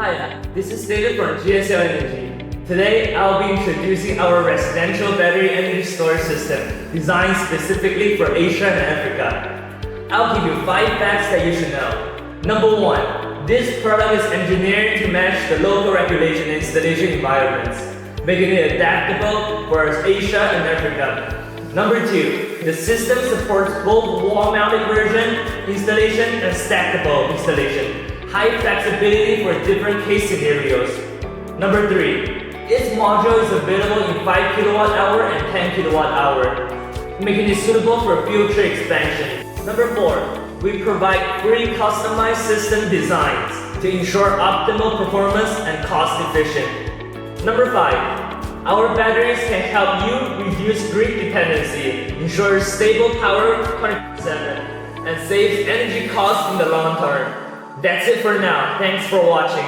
Hi, this is David from GSL Energy. Today, I'll be introducing our residential battery energy storage system designed specifically for Asia and Africa. I'll give you 5 facts that you should know. Number 1, this product is engineered to match the local regulation and installation environments, making it adaptable for Asia and Africa. Number 2, the system supports both wall-mounted version installation and stackable installation. High flexibility for different case scenarios. Number 3, its module is available in 5 kWh and 10 kWh, making it suitable for future expansion. Number 4, we provide free customized system designs to ensure optimal performance and cost efficient. Number 5, our batteries can help you reduce grid dependency, ensure stable power 24/7, and saves energy costs in the long term. That's it for now. Thanks for watching.